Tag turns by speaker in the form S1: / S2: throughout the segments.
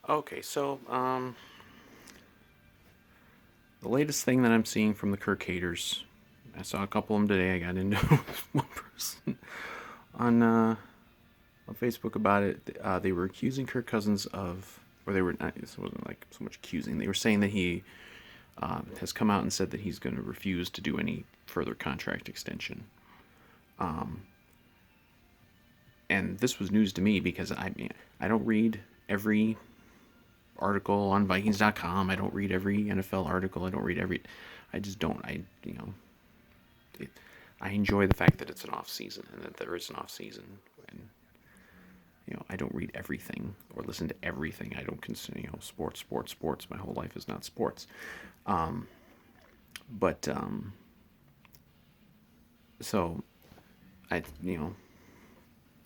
S1: Okay, so the latest thing that I'm seeing from the Kirk haters, I saw a couple of them today. I got into one person on Facebook about it. They were accusing Kirk Cousins of, or they were not. It wasn't like so much accusing. They were saying that he has come out and said that he's going to refuse to do any further contract extension. And this was news to me because I don't read every article on Vikings.com. I don't read every NFL article. I don't read every. I just don't. It, I enjoy the fact that it's an off season and that there is an off season, and I don't read everything or listen to everything. I don't consider sports, sports, sports. My whole life is not sports. But so I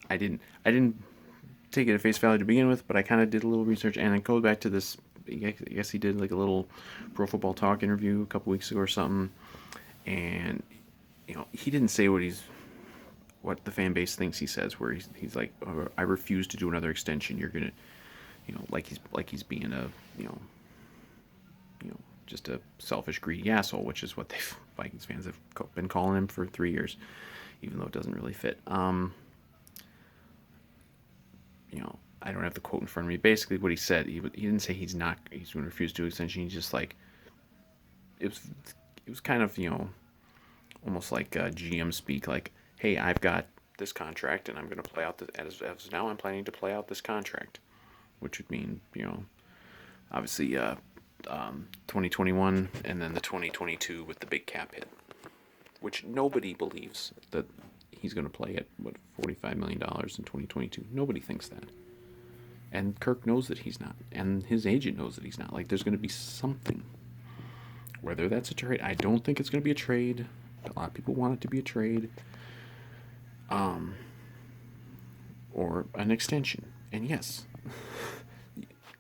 S1: I didn't take it at face value to begin with, but I kind of did a little research, and it goes back to this. I guess he did like a little Pro Football Talk interview a couple weeks ago or something, and he didn't say what the fan base thinks he says, where he's like, oh, I refuse to do another extension. You're gonna, like he's being a just a selfish, greedy asshole, which is what they Vikings fans have been calling him for 3 years, even though it doesn't really fit. I don't have the quote in front of me. Basically, what he said, he didn't say he's going to refuse to do extension. He's just like, it was it was kind of almost like GM speak, like, hey, I've got this contract and I'm going to play out as now I'm planning to play out this contract, which would mean obviously 2021 and then the 2022 with the big cap hit, which nobody believes that he's going to play at what $45 million in 2022. Nobody thinks that. And Kirk knows that he's not, and his agent knows that he's not. Like, there's going to be something. Whether that's a trade, I don't think it's going to be a trade. A lot of people want it to be a trade, or an extension. And yes,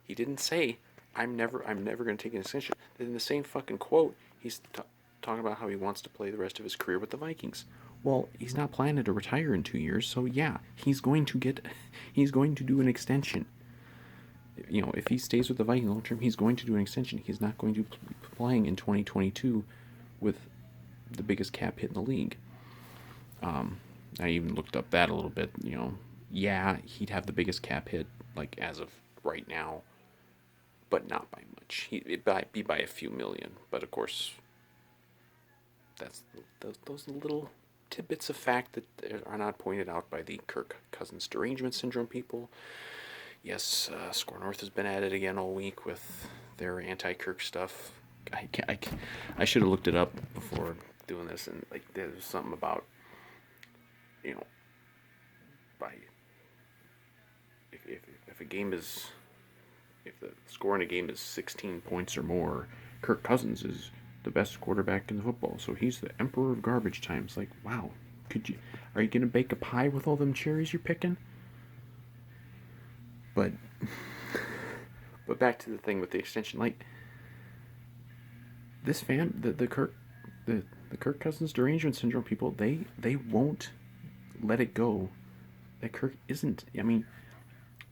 S1: he didn't say I'm never going to take an extension. In the same fucking quote, he's talking about how he wants to play the rest of his career with the Vikings. Well, he's not planning to retire in 2 years, so yeah, he's going to do an extension. If he stays with the Vikings long term, he's going to do an extension. He's not going to be playing in 2022 with the biggest cap hit in the league. I even looked up that a little bit. Yeah, he'd have the biggest cap hit, like, as of right now, but not by much. It'd be by a few million. But of course, that's those little tidbits of fact that are not pointed out by the Kirk Cousins derangement syndrome people. Yes, Score North has been at it again all week with their anti-Kirk stuff. I should have looked it up before doing this, and like there's something about you know by if a game is if the score in a game is 16 points or more, Kirk Cousins is the best quarterback in the football. So he's the emperor of garbage time. It's like, wow, are you gonna bake a pie with all them cherries you're picking? But but back to the thing with the extension, like this fan, the Kirk Cousins derangement syndrome people, they won't let it go that Kirk isn't. I mean,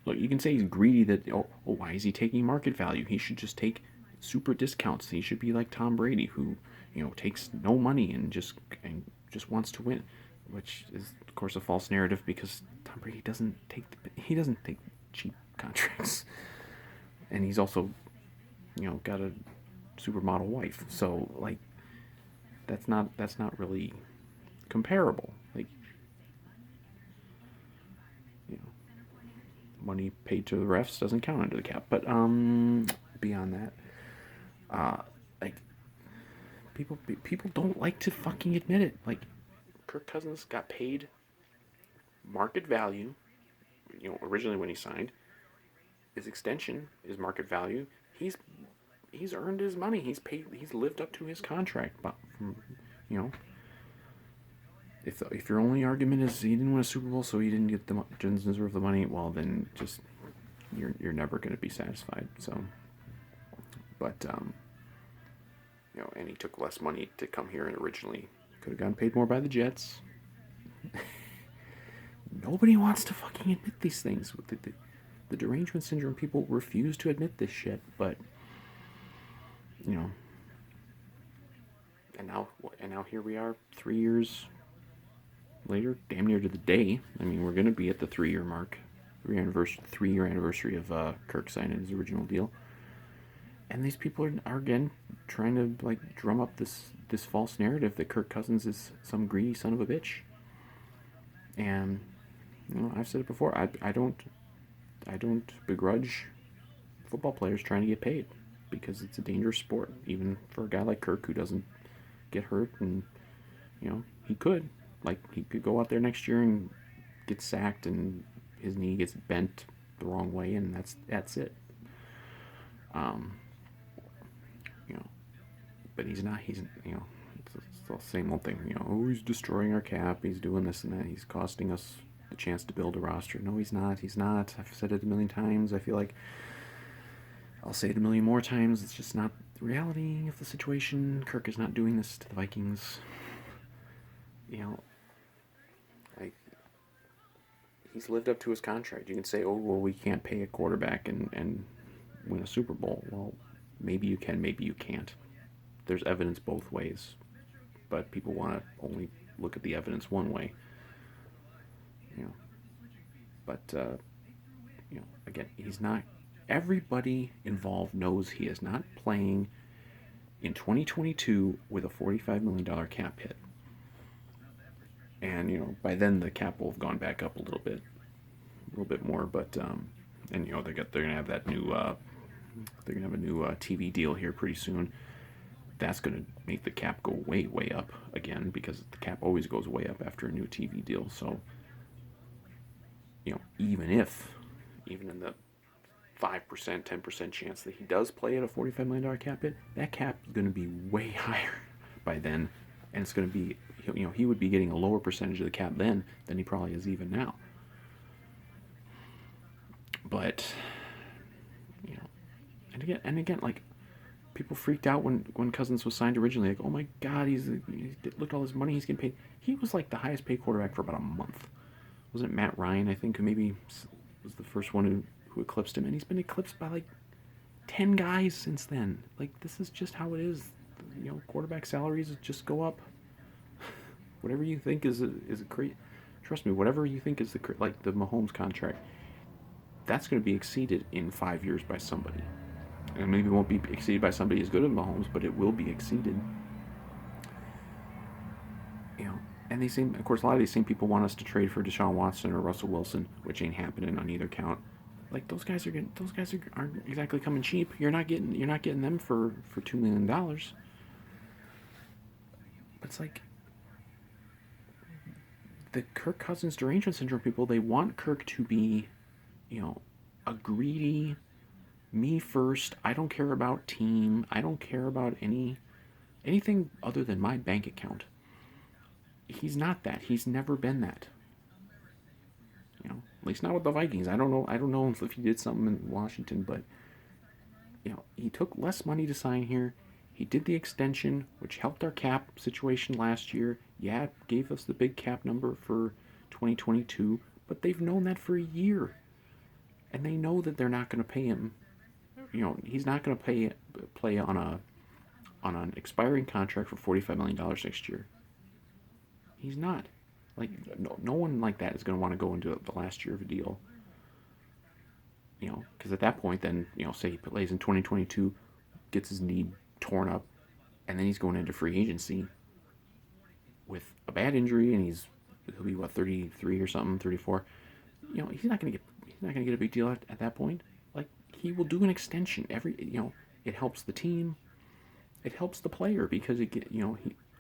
S1: look, you can say he's greedy. That why is he taking market value? He should just take super discounts. He should be like Tom Brady, who takes no money and just wants to win, which is of course a false narrative because Tom Brady doesn't take cheap contracts, and he's also got a supermodel wife. So like that's not really comparable. Like you know, money paid to the refs doesn't count under the cap. But beyond that, like people don't like to fucking admit it. Like Kirk Cousins got paid market value. Originally when he signed, his extension is market value. He's earned his money. He's paid. He's lived up to his contract. But you know, if your only argument is he didn't win a Super Bowl, so he didn't deserve the money, well then just you're never going to be satisfied. So, but and he took less money to come here, and originally could have gotten paid more by the Jets. Nobody wants to fucking admit these things. the derangement syndrome people refuse to admit this shit, but you know, and now here we are 3 years later, damn near to the day. I mean, we're gonna be at the 3 year mark, 3 year anniversary of Kirk signing his original deal, and these people are again trying to like drum up this false narrative that Kirk Cousins is some greedy son of a bitch. And I've said it before. I don't begrudge football players trying to get paid because it's a dangerous sport, even for a guy like Kirk who doesn't get hurt, and he could go out there next year and get sacked and his knee gets bent the wrong way, and that's it. Um, you know, but he's not. It's the same old thing. Oh, he's destroying our cap. He's doing this and that. He's costing us the chance to build a roster. No, he's not. He's not. I've said it a million times. I feel like I'll say it a million more times. It's just not the reality of the situation. Kirk is not doing this to the Vikings. Like, he's lived up to his contract. You can say, oh, well, we can't pay a quarterback and win a Super Bowl. Well, maybe you can, maybe you can't. There's evidence both ways, but people want to only look at the evidence one way. But again, he's not. Everybody involved knows he is not playing in 2022 with a $45 million cap hit. And by then the cap will have gone back up a little bit more. But and they're gonna have that new they're gonna have a new TV deal here pretty soon. That's gonna make the cap go way up again, because the cap always goes way up after a new TV deal. So even in the 5%, 10% chance that he does play at a $45 million cap hit, that cap is going to be way higher by then, and it's going to be, he would be getting a lower percentage of the cap then than he probably is even now. But and again, like, people freaked out when Cousins was signed originally. Like, oh my God, look at all this money he's getting paid. He was like the highest paid quarterback for about a month. Wasn't it Matt Ryan, I think, who maybe was the first one who eclipsed him, and he's been eclipsed by like 10 guys since then. Like, this is just how it is. Quarterback salaries just go up. Whatever you think is a great, trust me, whatever you think is like the Mahomes contract, that's going to be exceeded in 5 years by somebody. And maybe it won't be exceeded by somebody as good as Mahomes, but it will be exceeded. And of course, a lot of these same people want us to trade for Deshaun Watson or Russell Wilson, which ain't happening on either count. Like, those guys aren't exactly coming cheap. You're not getting them for $2 million. But it's like the Kirk Cousins derangement syndrome people. They want Kirk to be, a greedy, me first. I don't care about team. I don't care about anything other than my bank account. He's not that. He's never been that. At least not with the Vikings. I don't know if he did something in Washington, but he took less money to sign here. He did the extension, which helped our cap situation last year. Yeah, it gave us the big cap number for 2022, but they've known that for a year, and they know that they're not going to pay him. He's not going to play on an expiring contract for $45 million next year. He's not. Like, no one like that is going to want to go into the last year of a deal. Because at that point, then, say he plays in 2022, gets his knee torn up, and then he's going into free agency with a bad injury, and he'll be 33 or something, 34. He's not going to get a big deal at that point. Like, he will do an extension it helps the team, it helps the player, because he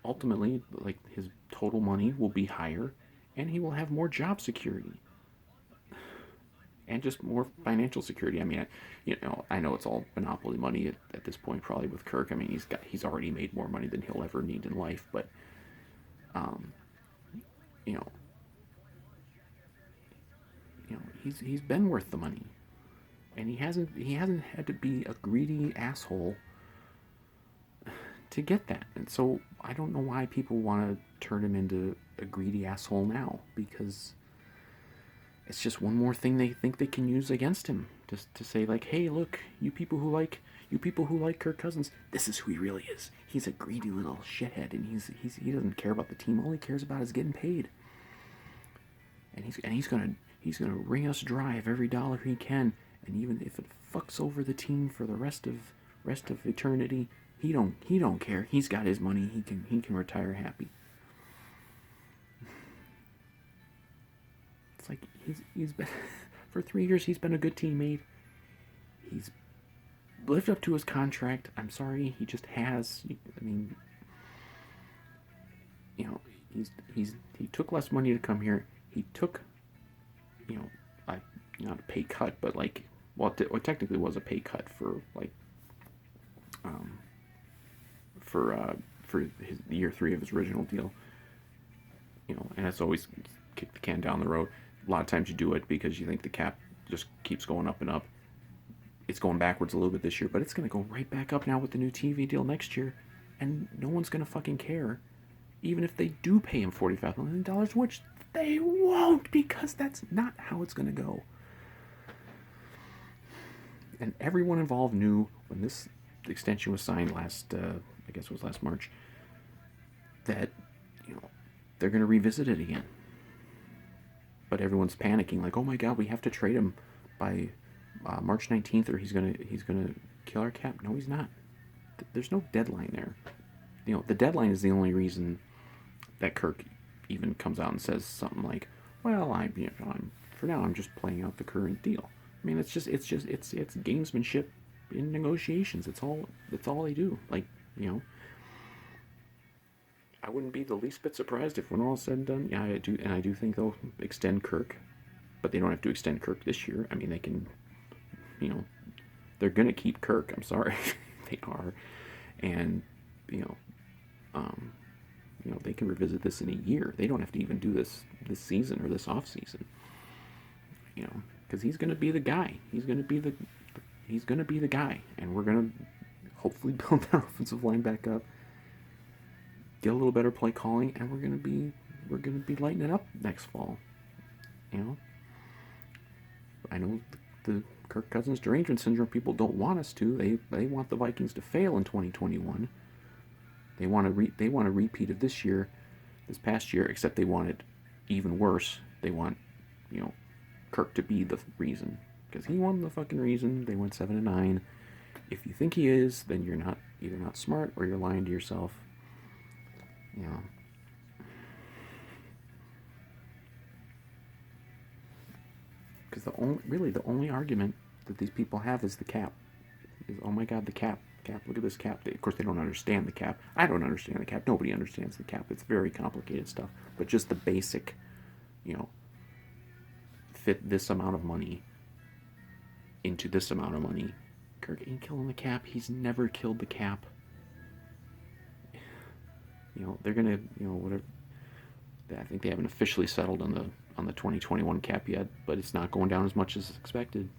S1: ultimately, like, his total money will be higher, and he will have more job security and just more financial security. I mean, I know it's all monopoly money at this point, probably with Kirk. I mean, he's already made more money than he'll ever need in life, but he's been worth the money, and he hasn't had to be a greedy asshole to get that. And so I don't know why people want to turn him into a greedy asshole now, because it's just one more thing they think they can use against him, just to say like, hey, look, you people who like Kirk Cousins, this is who he really is. He's a greedy little shithead, and he doesn't care about the team. All he cares about is getting paid. And he's gonna wring us dry of every dollar he can. And even if it fucks over the team for the rest of eternity, he don't care. He's got his money. He can retire happy. It's like he's been for 3 years. He's been a good teammate. He's lived up to his contract. I'm sorry, he just has. I mean, you know, he took less money to come here. He took, you know, not a pay cut, but like, well, it technically was a pay cut for like, for his year 3 of his original deal. You know, and that's always kick the can down the road. A lot of times you do it because you think the cap just keeps going up and up. It's going backwards a little bit this year, but it's going to go right back up now with the new TV deal next year, and no one's going to fucking care, even if they do pay him $45 million, which they won't, because that's not how it's going to go. And everyone involved knew when this extension was signed last, I guess it was last March, that, you know, they're going to revisit it again. But everyone's panicking, like, oh my god, we have to trade him by March 19th, or he's gonna kill our cap. No, he's not. There's no deadline there. You know, the deadline is the only reason that Kirk even comes out and says something like, well, I'm for now I'm just playing out the current deal. I mean, it's gamesmanship in negotiations. It's all they do. Like, you know, I wouldn't be the least bit surprised if, when all is said and done, yeah, I do think they'll extend Kirk, but they don't have to extend Kirk this year. I mean, they can, you know, they're gonna keep Kirk. I'm sorry, they are, and you know, they can revisit this in a year. They don't have to even do this season or this off season. You know, because he's gonna be the guy. He's gonna be the guy, and we're gonna hopefully build our offensive line back up, get a little better play calling, and we're gonna be lighting it up next fall. You know, I know the Kirk Cousins derangement syndrome people don't want us to. They want the Vikings to fail in 2021. They want a repeat of this past year, except they want it even worse. They want, you know, Kirk to be the reason, because he won the fucking reason. They went 7-9. If you think he is, then you're either not smart or you're lying to yourself. You know. Because the only argument that these people have is the cap. Is, oh my god, the cap. Look at this cap. Of course, they don't understand the cap. I don't understand the cap. Nobody understands the cap. It's very complicated stuff. But just the basic, you know, fit this amount of money into this amount of money. Kirk ain't killing the cap. He's never killed the cap. You know, they're gonna, you know, whatever. I think they haven't officially settled on the 2021 cap yet, but it's not going down as much as expected.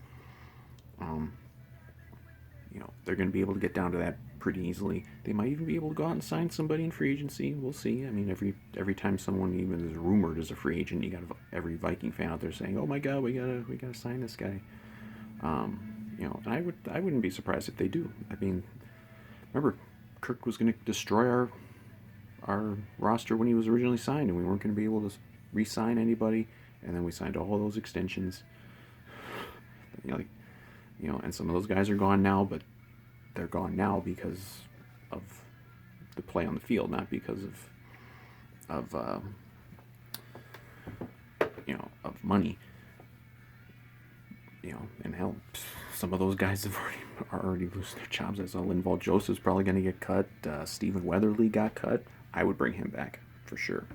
S1: You know, they're going to be able to get down to that pretty easily. They might even be able to go out and sign somebody in free agency. We'll see. I mean, every time someone even is rumored as a free agent, you got every Viking fan out there saying, "Oh my God, we gotta sign this guy." You know, and I wouldn't be surprised if they do. I mean, remember, Kirk was going to destroy our roster when he was originally signed, and we weren't going to be able to re-sign anybody. And then we signed all those extensions. You know, and some of those guys are gone now, but they're gone now because of the play on the field, not because of you know, of money. You know, and hell, some of those guys are already losing their jobs. I saw Linval Joseph's probably going to get cut. Stephen Weatherly got cut. I would bring him back for sure.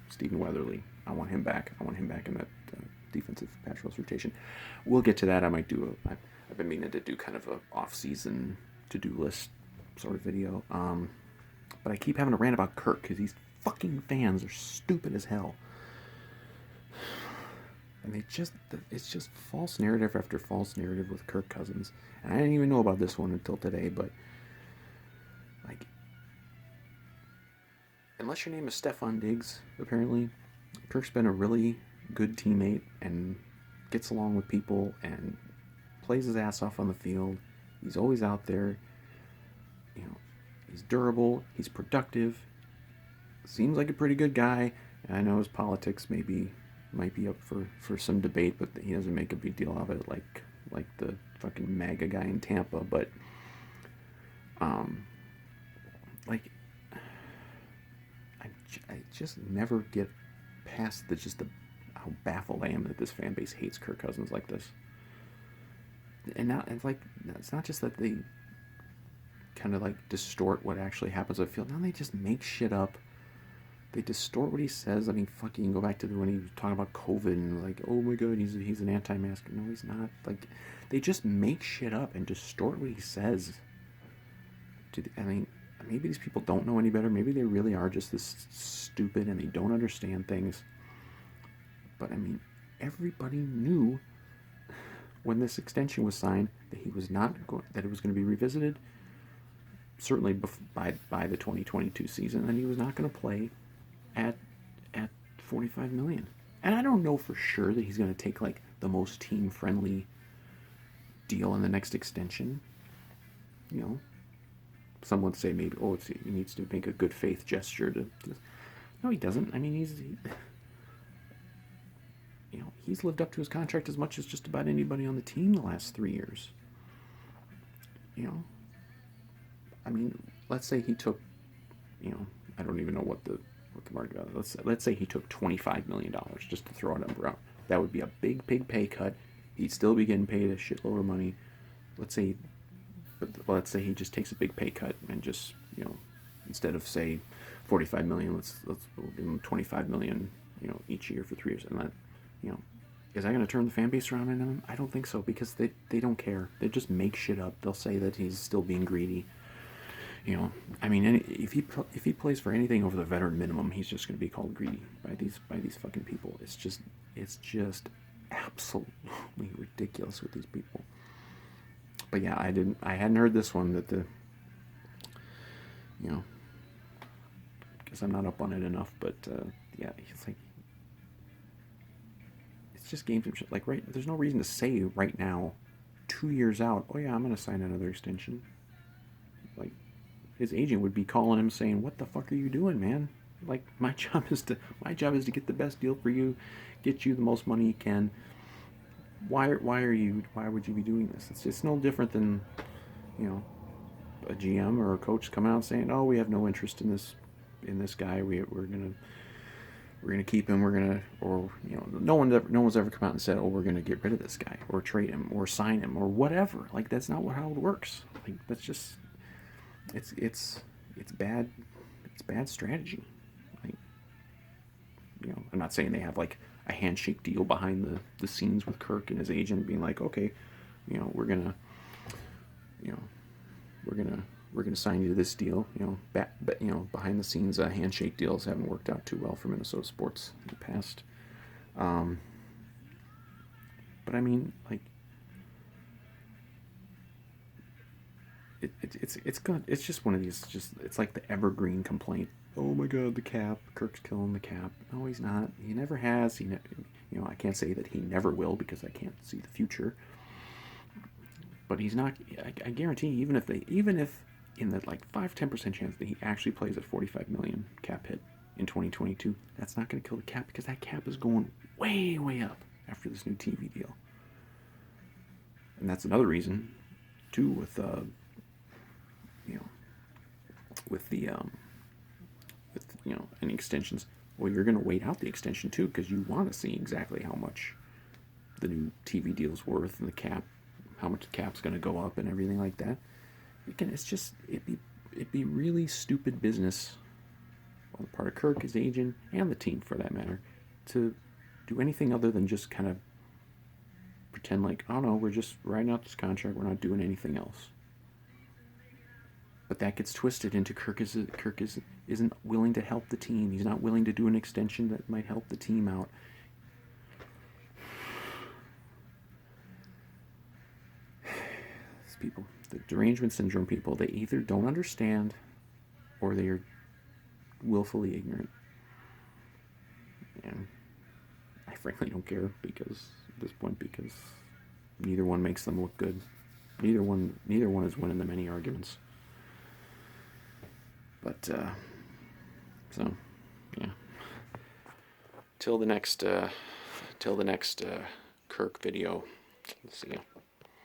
S1: Stephen Weatherly, I want him back. I want him back in that defensive pass rush rotation. We'll get to that. I might do I've been meaning to do kind of a off-season to-do list sort of video. But I keep having to rant about Kirk because these fucking fans are stupid as hell. And it's just false narrative after false narrative with Kirk Cousins. And I didn't even know about this one until today, but like, unless your name is Stephon Diggs, apparently, Kirk's been a really good teammate and gets along with people and plays his ass off on the field. He's always out there. You know, he's durable. He's productive. Seems like a pretty good guy. And I know his politics might be up for some debate, but he doesn't make a big deal of it like the fucking MAGA guy in Tampa. But like I just never get past how baffled I am that this fan base hates Kirk Cousins like this. And now it's like it's not just that they kind of like distort what actually happens on the field. Now they just make shit up. They distort what he says. I mean, fuck, you can go back to when he was talking about COVID and like, oh my god, he's an anti-masker. No, he's not. Like, they just make shit up and distort what he says. I mean, maybe these people don't know any better. Maybe they really are just this stupid and they don't understand things. But I mean, everybody knew when this extension was signed that he was not that it was going to be revisited. Certainly by the 2022 season, and he was not going to play at $45 million. And I don't know for sure that he's going to take like the most team friendly deal in the next extension. You know, some would say maybe he needs to make a good faith gesture to no, he doesn't. I mean, he's lived up to his contract as much as just about anybody on the team the last 3 years. You know, I mean, let's say he took, I don't even know what the market is. Let's say he took $25 million, just to throw a number out. That would be a big pay cut. He'd still be getting paid a shitload of money. Let's say he just takes a big pay cut and just, instead of say $45 million, we'll give him $25 million, each year for 3 years. And that, is that going to turn the fan base around on him? I don't think so, because they don't care. They just make shit up. They'll say that he's still being greedy. I mean, if he plays for anything over the veteran minimum, he's just going to be called greedy by these fucking people. It's just absolutely ridiculous with these people. But yeah, I hadn't heard this one that because I'm not up on it enough. But yeah, it's just games and shit. Like, right, there's no reason to say right now, 2 years out, oh yeah, I'm going to sign another extension. Like, his agent would be calling him saying, what the fuck are you doing, man? Like, my job is to get the best deal for you, get you the most money you can. Why would you be doing this? It's no different than, a GM or a coach coming out saying, oh, we have no interest in this guy. We're gonna keep him. No one's ever come out and said, oh, we're gonna get rid of this guy or trade him or sign him or whatever. Like, that's not how it works. Like, that's just, it's bad strategy. Like, I'm not saying they have like a handshake deal behind the scenes with Kirk and his agent being like, okay, we're gonna sign you to this deal. But behind the scenes, handshake deals haven't worked out too well for Minnesota sports in the past. But I mean, like, it's good. It's just one of these. It's like the evergreen complaint. Oh my God, the cap. Kirk's killing the cap. No, he's not. He never has. I can't say that he never will because I can't see the future. But he's not. I guarantee, even if in the like 5-10% chance that he actually plays at $45 million cap hit in 2022, that's not going to kill the cap, because that cap is going way up after this new TV deal. And that's another reason, too, with any extensions. Well, you're going to wait out the extension too, because you want to see exactly how much the new TV deal's worth and the cap, how much the cap's going to go up and everything like that. Again, it'd be really stupid business on the part of Kirk, his agent, and the team for that matter, to do anything other than just kind of pretend like, oh no, we're just writing out this contract, we're not doing anything else. But that gets twisted into Kirk isn't willing to help the team. He's not willing to do an extension that might help the team out. These people, the derangement syndrome people, they either don't understand or they are willfully ignorant. And I frankly don't care because at this point, because neither one makes them look good. Neither one is winning them any arguments. But so yeah. Till the next Kirk video. See ya.